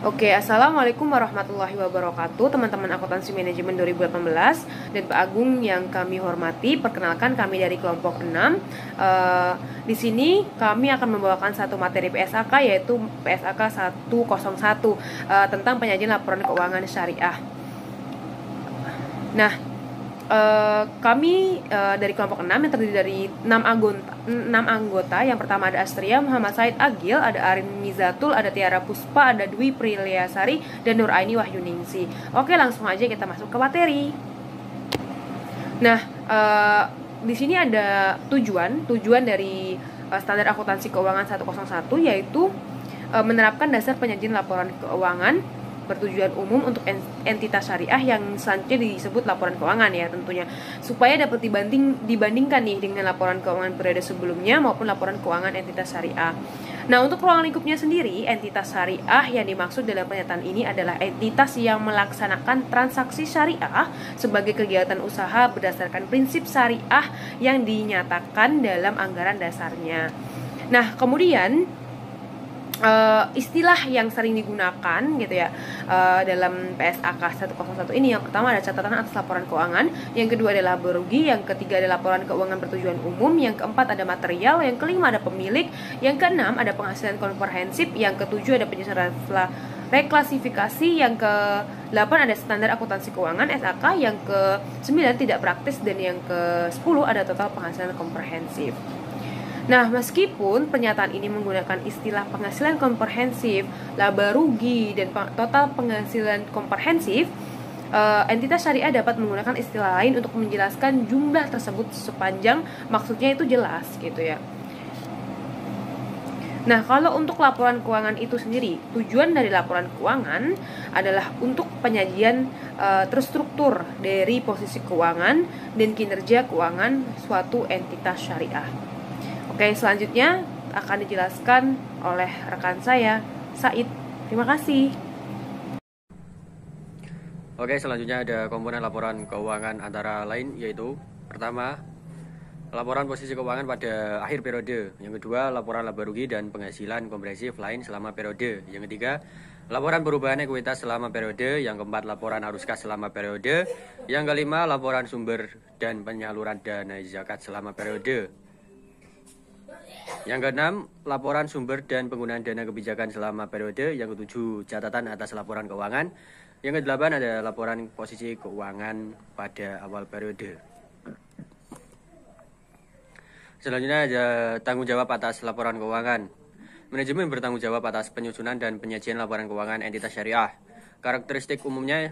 Oke, Assalamualaikum warahmatullahi wabarakatuh, teman-teman akuntansi manajemen 2018 dan Pak Agung yang kami hormati. Perkenalkan, kami dari kelompok 6. Di sini kami akan membawakan satu materi PSAK, yaitu PSAK 101 tentang penyajian laporan keuangan syariah. Nah, kami dari kelompok 6 yang terdiri dari 6 anggota. Yang pertama ada Astria, Muhammad Said Agil, ada Arin Mizatul, ada Tiara Puspa, ada Dwi Priliasari, dan Nur Aini Wahyuningsi. Oke, langsung aja kita masuk ke materi. Nah, di sini ada tujuan dari standar akuntansi keuangan 101, yaitu menerapkan dasar penyajian laporan keuangan bertujuan umum untuk entitas syariah yang selanjutnya disebut laporan keuangan ya tentunya, supaya dapat dibandingkan nih dengan laporan keuangan periode sebelumnya maupun laporan keuangan entitas syariah. Nah, untuk ruang lingkupnya sendiri, entitas syariah yang dimaksud dalam pernyataan ini adalah entitas yang melaksanakan transaksi syariah sebagai kegiatan usaha berdasarkan prinsip syariah yang dinyatakan dalam anggaran dasarnya. Nah, kemudian istilah yang sering digunakan gitu ya dalam PSAK 101 ini, yang pertama ada catatan atas laporan keuangan, yang kedua adalah laba rugi, yang ketiga ada laporan keuangan bertujuan umum, yang keempat ada material, yang kelima ada pemilik, yang keenam ada penghasilan komprehensif, yang ketujuh ada penyusunan reklasifikasi, yang ke-8 ada standar akuntansi keuangan SAK, yang ke-9 tidak praktis, dan yang ke-10 ada total penghasilan komprehensif. Nah, meskipun pernyataan ini menggunakan istilah penghasilan komprehensif, laba rugi, dan total penghasilan komprehensif, entitas syariah dapat menggunakan istilah lain untuk menjelaskan jumlah tersebut sepanjang maksudnya itu jelas gitu ya. Nah, kalau untuk laporan keuangan itu sendiri, tujuan dari laporan keuangan adalah untuk penyajian terstruktur dari posisi keuangan dan kinerja keuangan suatu entitas syariah. Oke, selanjutnya akan dijelaskan oleh rekan saya, Said. Terima kasih. Oke, selanjutnya ada komponen laporan keuangan antara lain, yaitu pertama, laporan posisi keuangan pada akhir periode. Yang kedua, laporan laba rugi dan penghasilan komprehensif lain selama periode. Yang ketiga, laporan perubahan ekuitas selama periode. Yang keempat, laporan arus kas selama periode. Yang kelima, laporan sumber dan penyaluran dana zakat selama periode. Yang keenam, laporan sumber dan penggunaan dana kebijakan selama periode. Yang ketujuh, catatan atas laporan keuangan. Yang kedelapan ada laporan posisi keuangan pada awal periode. Selanjutnya ada tanggung jawab atas laporan keuangan. Manajemen bertanggung jawab atas penyusunan dan penyajian laporan keuangan entitas syariah. Karakteristik umumnya,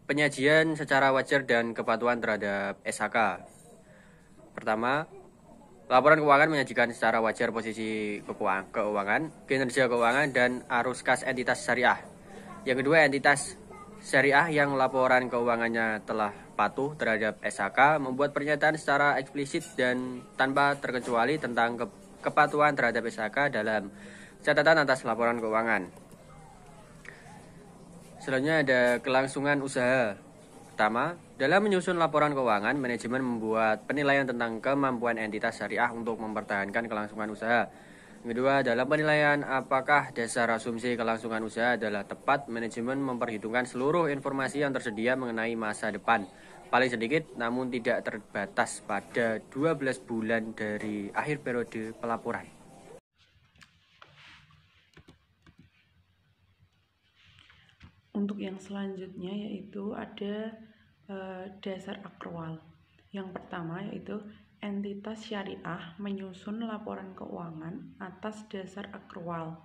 penyajian secara wajar dan kepatuhan terhadap SHK. Pertama, laporan keuangan menyajikan secara wajar posisi keuangan, kinerja keuangan, dan arus kas entitas syariah. Yang kedua, entitas syariah yang laporan keuangannya telah patuh terhadap SHK membuat pernyataan secara eksplisit dan tanpa terkecuali tentang kepatuhan terhadap SHK dalam catatan atas laporan keuangan. Selanjutnya ada kelangsungan usaha. Pertama, dalam menyusun laporan keuangan, manajemen membuat penilaian tentang kemampuan entitas syariah untuk mempertahankan kelangsungan usaha. Yang kedua, dalam penilaian apakah dasar asumsi kelangsungan usaha adalah tepat, manajemen memperhitungkan seluruh informasi yang tersedia mengenai masa depan, paling sedikit namun tidak terbatas pada 12 bulan dari akhir periode pelaporan. Untuk yang selanjutnya yaitu ada dasar akrual. Yang pertama yaitu entitas syariah menyusun laporan keuangan atas dasar akrual,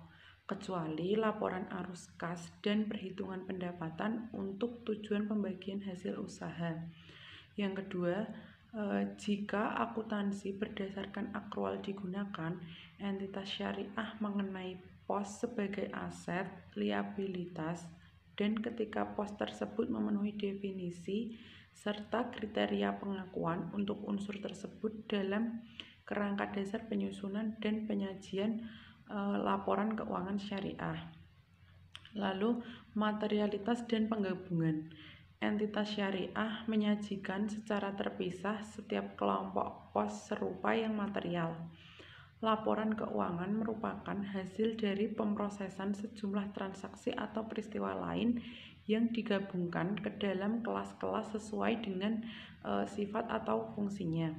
kecuali laporan arus kas dan perhitungan pendapatan untuk tujuan pembagian hasil usaha. Yang kedua, jika akuntansi berdasarkan akrual digunakan, entitas syariah mengenai pos sebagai aset, liabilitas, dan ketika pos tersebut memenuhi definisi serta kriteria pengakuan untuk unsur tersebut dalam kerangka dasar penyusunan dan penyajian laporan keuangan syariah. Lalu, materialitas dan penggabungan. Entitas syariah menyajikan secara terpisah setiap kelompok pos serupa yang material. laporan keuangan merupakan hasil dari pemrosesan sejumlah transaksi atau peristiwa lain yang digabungkan ke dalam kelas-kelas sesuai dengan sifat atau fungsinya.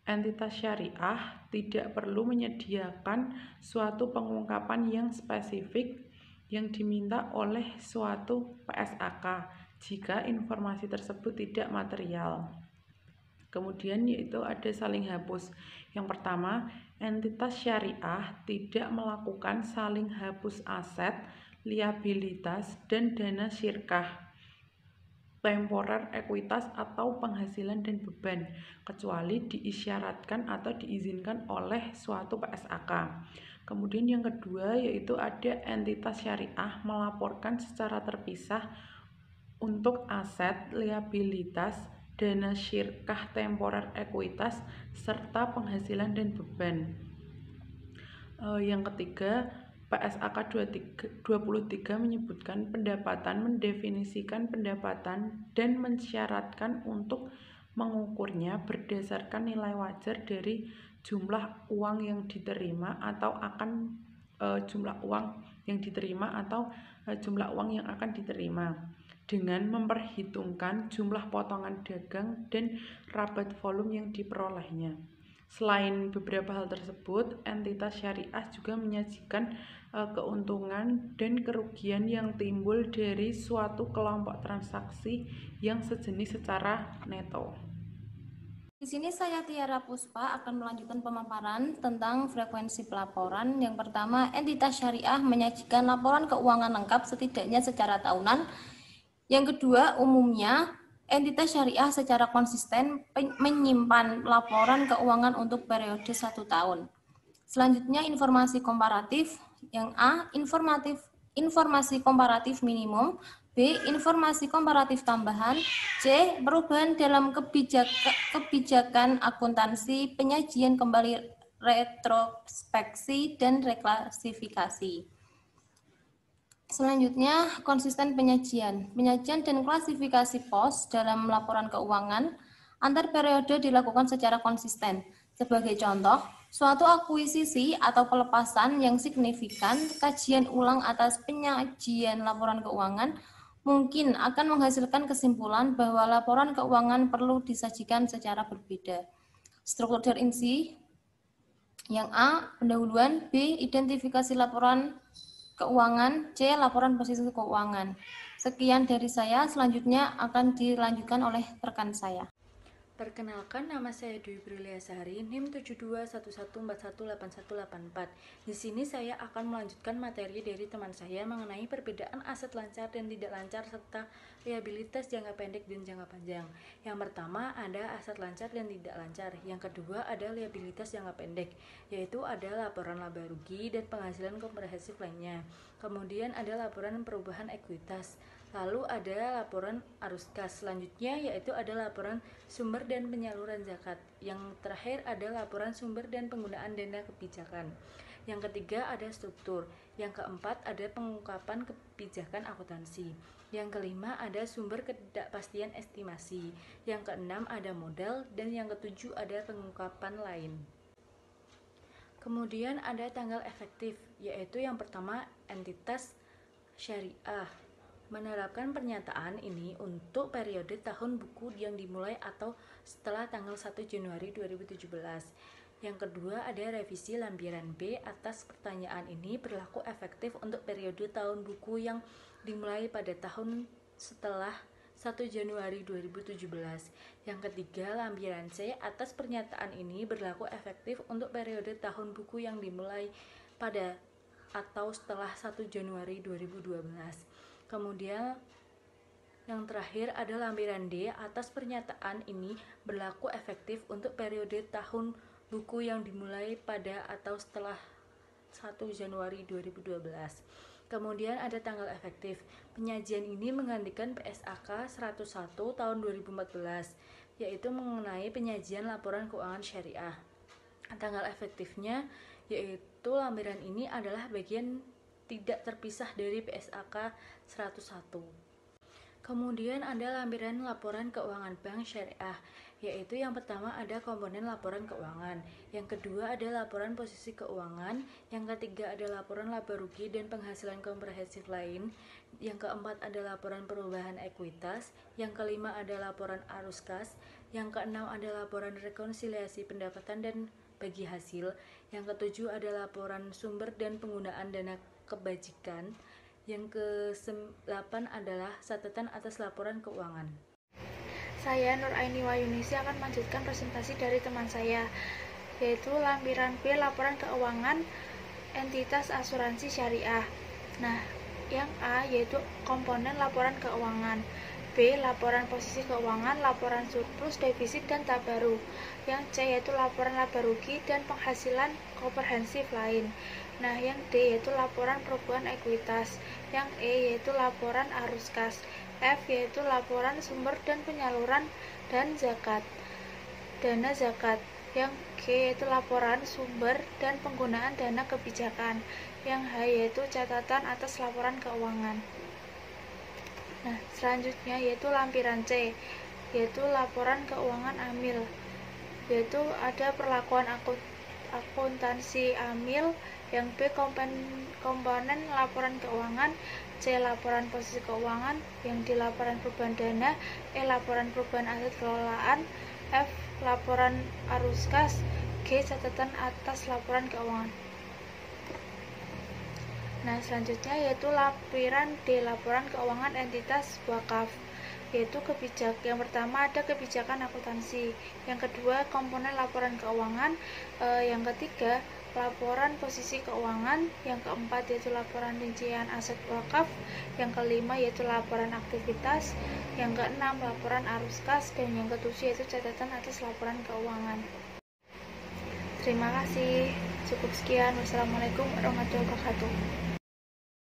Entitas syariah tidak perlu menyediakan suatu pengungkapan yang spesifik yang diminta oleh suatu PSAK jika informasi tersebut tidak material. Kemudian yaitu ada saling hapus. Yang pertama, entitas syariah tidak melakukan saling hapus aset, liabilitas, dan dana syirkah, temporer, ekuitas, atau penghasilan dan beban, kecuali diisyaratkan atau diizinkan oleh suatu PSAK. Kemudian yang kedua yaitu ada entitas syariah melaporkan secara terpisah untuk aset, liabilitas, dana syirkah, temporer, ekuitas, serta penghasilan dan beban. Yang ketiga, PSAK 23 menyebutkan pendapatan, mendefinisikan pendapatan, dan mensyaratkan untuk mengukurnya berdasarkan nilai wajar dari jumlah uang yang diterima atau jumlah uang yang diterima atau jumlah uang yang akan diterima dengan memperhitungkan jumlah potongan dagang dan rabat volume yang diperolehnya. Selain beberapa hal tersebut, entitas syariah juga menyajikan keuntungan dan kerugian yang timbul dari suatu kelompok transaksi yang sejenis secara neto. Di sini saya Tiara Puspa akan melanjutkan pemaparan tentang frekuensi pelaporan. Yang pertama, entitas syariah menyajikan laporan keuangan lengkap setidaknya secara tahunan. Yang kedua, umumnya entitas syariah secara konsisten menyimpan laporan keuangan untuk periode 1 tahun. Selanjutnya, informasi komparatif. Yang A, informasi komparatif minimum. B. Informasi komparatif tambahan. C. Perubahan dalam kebijakan akuntansi, penyajian kembali, retrospeksi, dan reklasifikasi. Selanjutnya, konsisten penyajian. Penyajian dan klasifikasi pos dalam laporan keuangan antar periode dilakukan secara konsisten. Sebagai contoh, suatu akuisisi atau pelepasan yang signifikan, kajian ulang atas penyajian laporan keuangan mungkin akan menghasilkan kesimpulan bahwa laporan keuangan perlu disajikan secara berbeda. Struktur terinci yang A, pendahuluan, B, identifikasi laporan keuangan, C, laporan posisi keuangan. Sekian dari saya, selanjutnya akan dilanjutkan oleh rekan saya. Perkenalkan, nama saya Dwi Briliasari, NIM 7211418184. Di sini saya akan melanjutkan materi dari teman saya mengenai perbedaan aset lancar dan tidak lancar serta liabilitas jangka pendek dan jangka panjang. Yang pertama ada aset lancar dan tidak lancar. Yang kedua ada liabilitas jangka pendek, yaitu ada laporan laba rugi dan penghasilan komprehensif lainnya. Kemudian ada laporan perubahan ekuitas. Lalu ada laporan arus kas. Selanjutnya yaitu ada laporan sumber dan penyaluran zakat. Yang terakhir ada laporan sumber dan penggunaan dana kebijakan. Yang ketiga ada struktur. Yang keempat ada pengungkapan kebijakan akuntansi. Yang kelima ada sumber ketidakpastian estimasi. Yang keenam ada modal. Dan yang ketujuh ada pengungkapan lain. Kemudian ada tanggal efektif, yaitu yang pertama entitas syariah menerapkan pernyataan ini untuk periode tahun buku yang dimulai atau setelah tanggal 1 Januari 2017. Yang kedua ada revisi lampiran B atas pertanyaan ini berlaku efektif untuk periode tahun buku yang dimulai pada tahun setelah 1 Januari 2017. Yang ketiga lampiran C atas pernyataan ini berlaku efektif untuk periode tahun buku yang dimulai pada atau setelah 1 Januari 2012. Kemudian yang terakhir ada lampiran D atas pernyataan ini berlaku efektif untuk periode tahun buku yang dimulai pada atau setelah 1 Januari 2012. Kemudian ada tanggal efektif. Penyajian ini menggantikan PSAK 101 tahun 2014, yaitu mengenai penyajian laporan keuangan syariah. Tanggal efektifnya yaitu lampiran ini adalah bagian tidak terpisah dari PSAK 101. Kemudian ada lampiran laporan keuangan bank syariah. yaitu yang pertama ada komponen laporan keuangan, yang kedua ada laporan posisi keuangan, yang ketiga ada laporan laba rugi dan penghasilan komprehensif lain, yang keempat ada laporan perubahan ekuitas, yang kelima ada laporan arus kas, yang keenam ada laporan rekonsiliasi pendapatan dan bagi hasil, yang ketujuh ada laporan sumber dan penggunaan dana kebajikan, yang ke-8 adalah catatan atas laporan keuangan. Saya Nur Aini Wahyuningsi akan melanjutkan presentasi dari teman saya, yaitu lampiran B, laporan keuangan entitas asuransi syariah. Nah, yang A yaitu komponen laporan keuangan, B laporan posisi keuangan, laporan surplus, defisit, dan tabaru. Yang C yaitu laporan laba rugi dan penghasilan komprehensif lain. Nah, yang D yaitu laporan perubahan ekuitas. Yang E yaitu laporan arus kas. F yaitu laporan sumber dan penyaluran dan zakat, dana zakat. Yang G yaitu laporan sumber dan penggunaan dana kebijakan. Yang H yaitu catatan atas laporan keuangan. Nah, selanjutnya yaitu lampiran C, yaitu laporan keuangan amil, yaitu ada perlakuan akuntansi amil. Yang B komponen laporan keuangan, C laporan posisi keuangan, yang D laporan perubahan dana, E laporan perubahan aset kelolaan, F laporan arus kas, G catatan atas laporan keuangan. Nah, selanjutnya yaitu lampiran D, laporan keuangan entitas wakaf, yaitu yang pertama ada kebijakan akuntansi, yang kedua komponen laporan keuangan, yang ketiga laporan posisi keuangan, yang keempat yaitu laporan rincian aset wakaf, yang kelima yaitu laporan aktivitas, yang keenam laporan arus kas, dan yang ketujuh yaitu catatan atas laporan keuangan. Terima kasih. Cukup sekian. Wassalamualaikum warahmatullahi wabarakatuh.